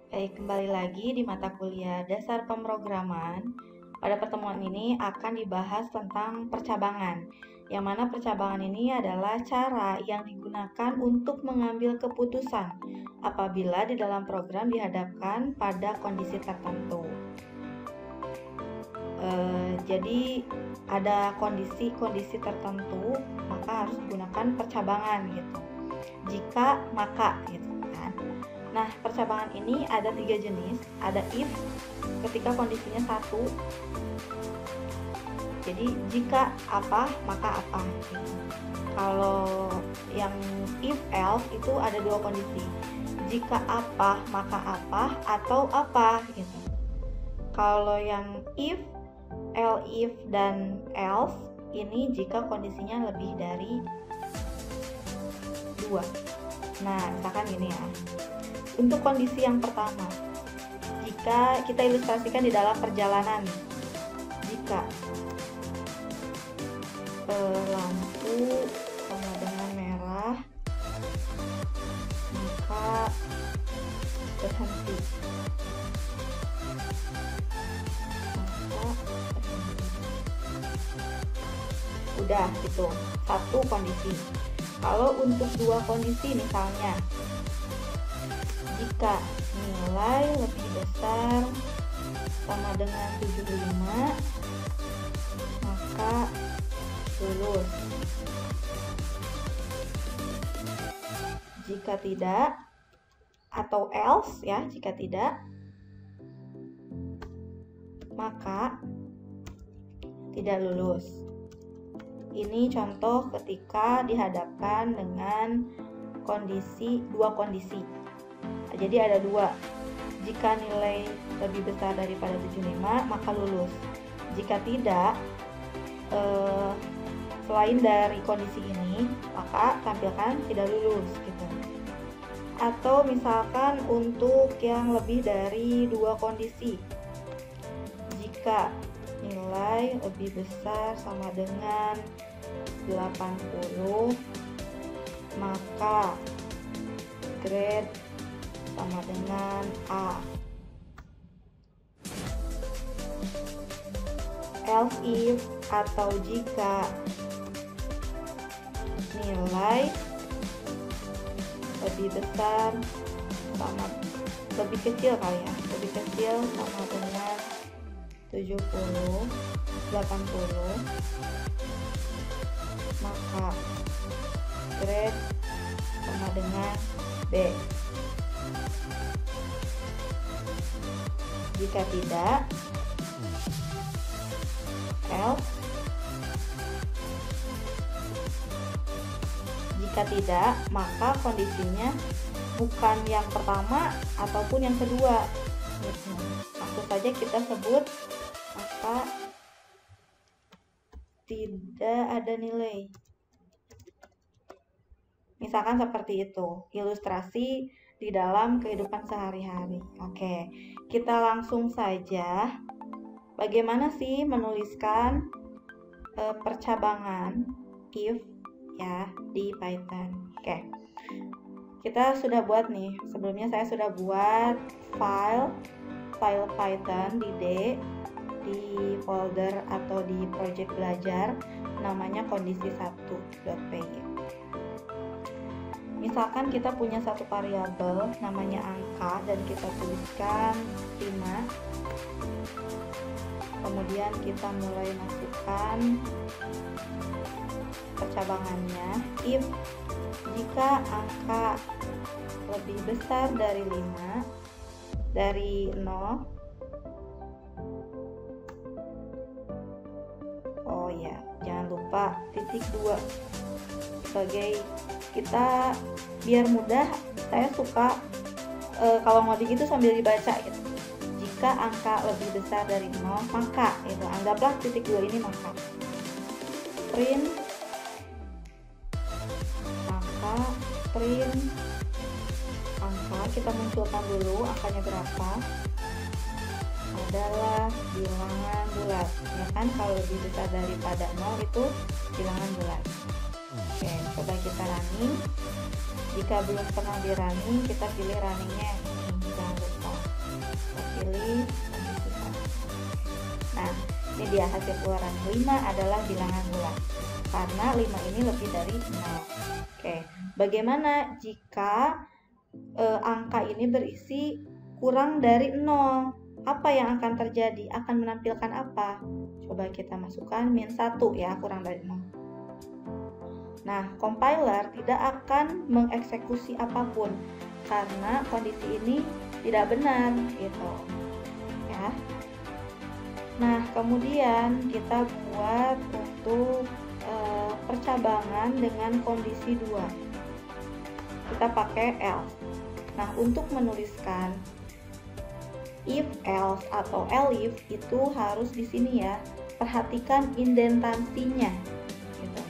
Baik, kembali lagi di mata kuliah Dasar Pemrograman. Pada pertemuan ini akan dibahas tentang percabangan, yang mana percabangan ini adalah cara yang digunakan untuk mengambil keputusan apabila di dalam program dihadapkan pada kondisi tertentu. Jadi ada kondisi-kondisi tertentu, maka harus digunakan percabangan gitu. Jika maka gitu kan. Nah, percabangan ini ada 3 jenis. Ada if ketika kondisinya satu. Jadi jika apa maka apa gitu. Kalau yang if else itu ada 2 kondisi. Jika apa maka apa atau apa gitu. Kalau yang if, if dan else ini jika kondisinya lebih dari 2. Nah, misalkan gini ya. Untuk kondisi yang pertama, jika kita ilustrasikan di dalam perjalanan, jika lampu sama dengan merah, maka berhenti. Udah gitu, satu kondisi. Kalau untuk 2 kondisi misalnya, jika nilai lebih besar sama dengan 75, maka lulus. Jika tidak, atau else ya, jika tidak, maka tidak lulus. Ini contoh ketika dihadapkan dengan dua kondisi. Jadi ada 2. Jika nilai lebih besar daripada 75, maka lulus. Jika tidak, selain dari kondisi ini, maka tampilkan tidak lulus gitu. Atau misalkan untuk yang lebih dari 2 kondisi. Jika nilai lebih besar sama dengan 80, maka grade sama dengan A. Else if atau jika nilai lebih besar sama lebih kecil kali ya, lebih kecil sama dengan 70, 80, maka grade sama dengan B. Jika tidak, else. Jika tidak, maka kondisinya bukan yang pertama ataupun yang kedua. Langsung saja kita sebut maka tidak ada nilai. Misalkan seperti itu, ilustrasi di dalam kehidupan sehari-hari. Oke, kita langsung saja. Bagaimana sih menuliskan percabangan if ya di Python? Oke, kita sudah buat nih. Sebelumnya saya sudah buat file Python di folder atau di project belajar namanya kondisi1.py. Misalkan kita punya satu variabel namanya angka dan kita tuliskan 5. Kemudian kita mulai masukkan percabangannya if jika angka lebih besar dari 5 dari 0. Oh ya, jangan lupa titik 2 sebagai kita biar mudah. Saya suka kalau ngoding itu sambil dibaca gitu. Jika angka lebih besar dari 0 maka itu anggaplah titik 2 ini maka print angka kita munculkan dulu angkanya berapa, adalah bilangan bulat ya kan. Kalau lebih besar daripada 0 itu bilangan bulat. Oke, coba kita running. Jika belum pernah di running, kita pilih runningnya ini, jangan lupa. ya hasil keluaran 5 adalah bilangan bulat karena 5 ini lebih dari 0. Oke, bagaimana jika angka ini berisi kurang dari 0? Apa yang akan terjadi? Akan menampilkan apa? Coba kita masukkan -1 ya, kurang dari 0. Nah, compiler tidak akan mengeksekusi apapun karena kondisi ini tidak benar gitu ya. Nah, kemudian kita buat untuk percabangan dengan kondisi 2. Kita pakai else. Nah, untuk menuliskan if else atau elif itu harus di sini ya. Perhatikan indentasinya gitu.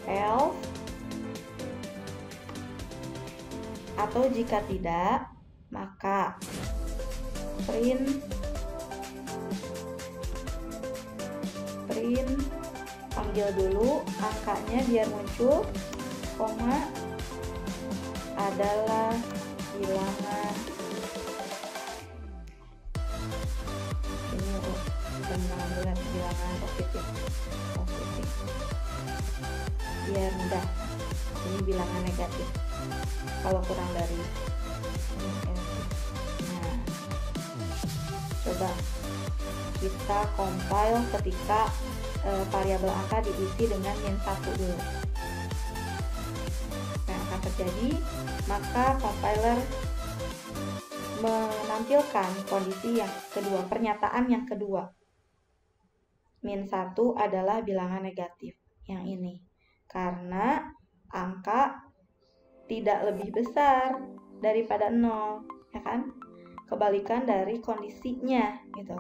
Else, atau jika tidak maka print panggil dulu angkanya biar muncul, koma adalah bilangan ini bilangan positif biar mudah. Ini bilangan negatif kalau kurang dari ini. Nah, coba kita compile ketika variabel angka diisi dengan -1 dulu. Nah, akan terjadi maka compiler menampilkan kondisi yang kedua, pernyataan yang kedua. -1 adalah bilangan negatif yang ini karena angka tidak lebih besar daripada 0, ya kan? Kebalikan dari kondisinya gitu.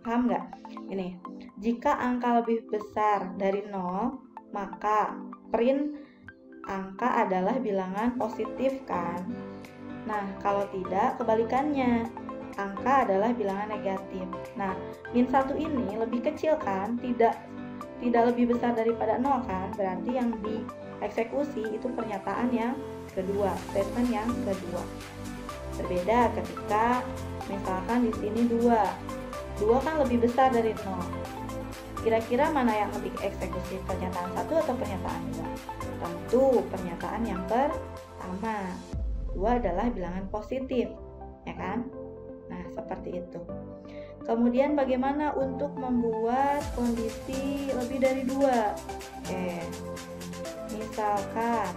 Paham nggak? Ini, jika angka lebih besar dari 0, maka print angka adalah bilangan positif kan? Nah, kalau tidak, kebalikannya, angka adalah bilangan negatif. Nah, -1 ini lebih kecil kan? Tidak lebih besar daripada 0 kan? Berarti yang dieksekusi itu pernyataan yang kedua, statement yang kedua. Berbeda ketika misalkan di sini 2 kan lebih besar dari 0. Kira-kira mana yang lebih eksekusi, pernyataan 1 atau pernyataan 2? Tentu pernyataan yang pertama. 2 adalah bilangan positif, ya kan? Nah, seperti itu. Kemudian bagaimana untuk membuat kondisi lebih dari 2? Oke. Misalkan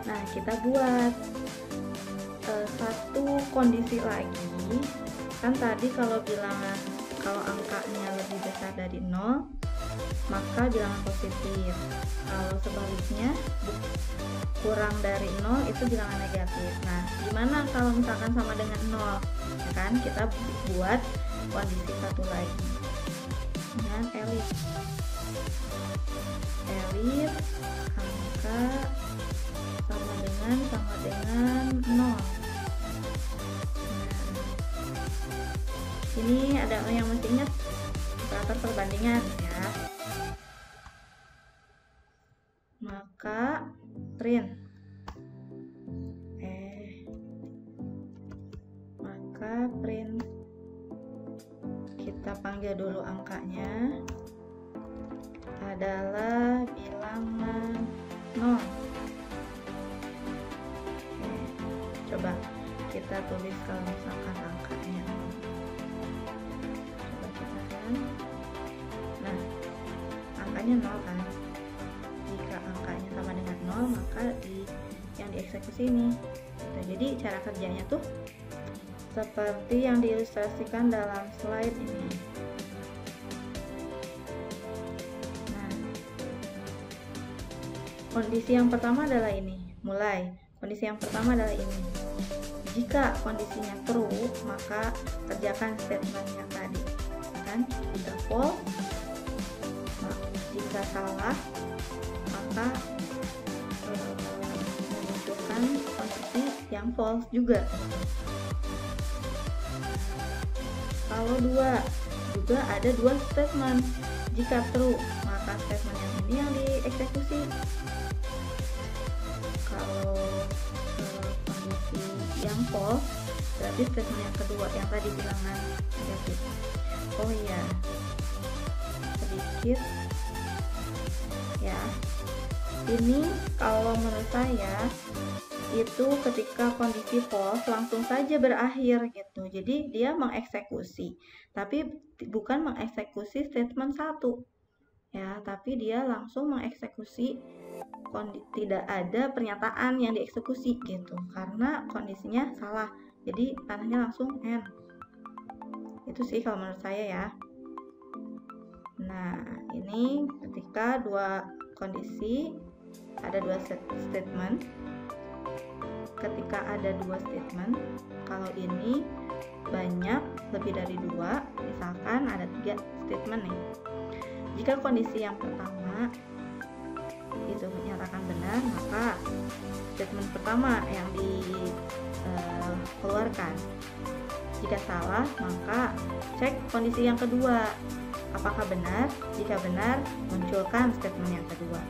nah, kita buat satu kondisi lagi. Kan tadi kalau angkanya lebih besar dari 0 maka bilangan positif. Kalau sebaliknya kurang dari 0 itu bilangan negatif. Nah, gimana kalau misalkan sama dengan 0? Ya kan, kita buat kondisi satu lagi dengan elif angka sama dengan 0. Ini ada yang mesti ingat, operator perbandingan ya. Maka print kita panggil dulu angkanya adalah bilangan 0. Coba kita tulis kalau misalkan angkanya 0. Nah, angkanya 0 kan? Jika angkanya sama dengan 0 maka yang dieksekusi ini. Jadi cara kerjanya tuh seperti yang diilustrasikan dalam slide ini. Nah, kondisi yang pertama adalah ini. Kondisi yang pertama adalah ini. Jika kondisinya true, maka kerjakan statement yang tadi. Kan? Jika false, jika salah, maka menunjukkan kondisi yang false juga. Kalau 2 juga ada 2 statement. Jika true, maka statement yang ini yang dieksekusi. Kalau kondisi yang false, Berarti statement yang kedua yang tadi bilangan negatif. Oh iya, sedikit ya. Ini kalau menurut saya itu ketika kondisi false langsung saja berakhir gitu. Jadi dia mengeksekusi, tapi bukan mengeksekusi statement 1 ya, tapi dia langsung mengeksekusi, tidak ada pernyataan yang dieksekusi gitu karena kondisinya salah. Jadi tandanya langsung end. Itu sih kalau menurut saya ya. Nah, ini ketika dua kondisi ada dua statement. Ketika ada dua statement, kalau ini banyak lebih dari 2, misalkan ada 3 statement nih. Jika kondisi yang pertama itu menyatakan benar, maka statement pertama yang dikeluarkan. Jika salah, maka cek kondisi yang kedua, apakah benar? Jika benar, munculkan statement yang kedua.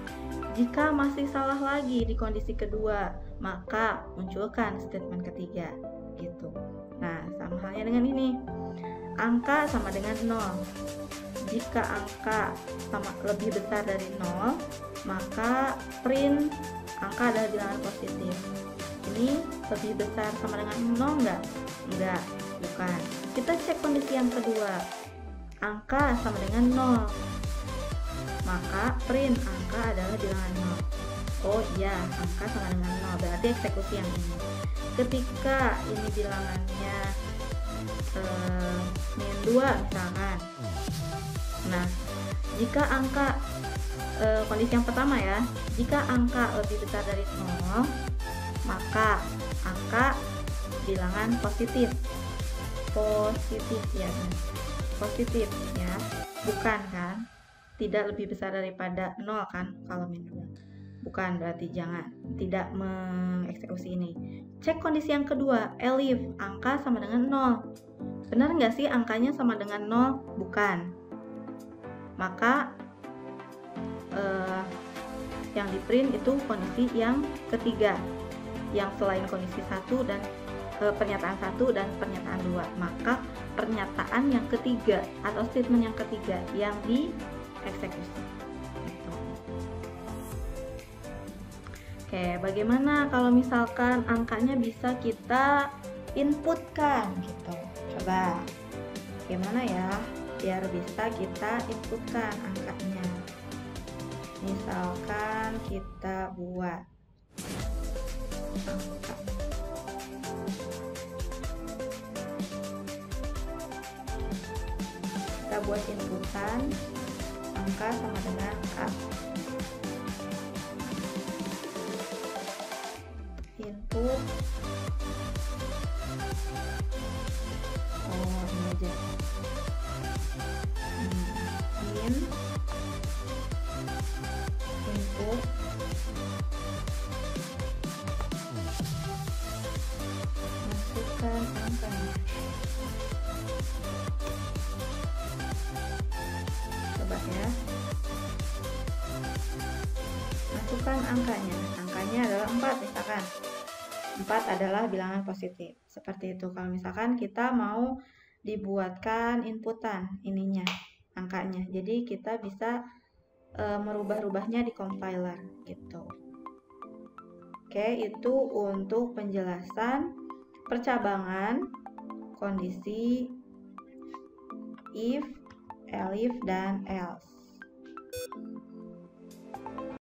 Jika masih salah lagi di kondisi kedua, maka munculkan statement ketiga gitu. Nah, sama halnya dengan ini. Angka sama dengan 0. Jika angka lebih besar dari 0, maka print angka adalah bilangan positif. Ini lebih besar sama dengan 0 enggak? Enggak, bukan. Kita cek kondisi yang kedua. Angka sama dengan 0. Maka print angka adalah bilangan 0. Oh iya, angka sama dengan 0, berarti eksekusi yang ini. Ketika ini bilangannya min 2 misalkan. Nah, jika angka kondisi yang pertama ya, jika angka lebih besar dari 0, maka angka bilangan positif ya, positif ya, bukan kan? Tidak lebih besar daripada 0 kan kalau min 2. Bukan, berarti tidak mengeksekusi ini. Cek kondisi yang kedua, elif, angka sama dengan 0. Benar nggak sih angkanya sama dengan 0? Bukan. Maka yang di print itu kondisi yang ketiga, yang selain kondisi 1 dan pernyataan 1 dan pernyataan 2. Maka pernyataan yang ketiga atau statement yang ketiga yang dieksekusi. Oke, bagaimana kalau misalkan angkanya bisa kita inputkan gitu? Coba, gimana ya biar bisa kita inputkan angkanya? Misalkan kita buat angka. Kita buat inputan angka sama dengan A. Input ini aja input masukkan angkanya. Coba ya, masukkan angkanya adalah 4 misalkan. 4 adalah bilangan positif. Seperti itu. Kalau misalkan kita mau dibuatkan inputan ininya, angkanya. Jadi kita bisa merubah-rubahnya di compiler gitu. Oke, itu untuk penjelasan percabangan kondisi if, elif, dan else.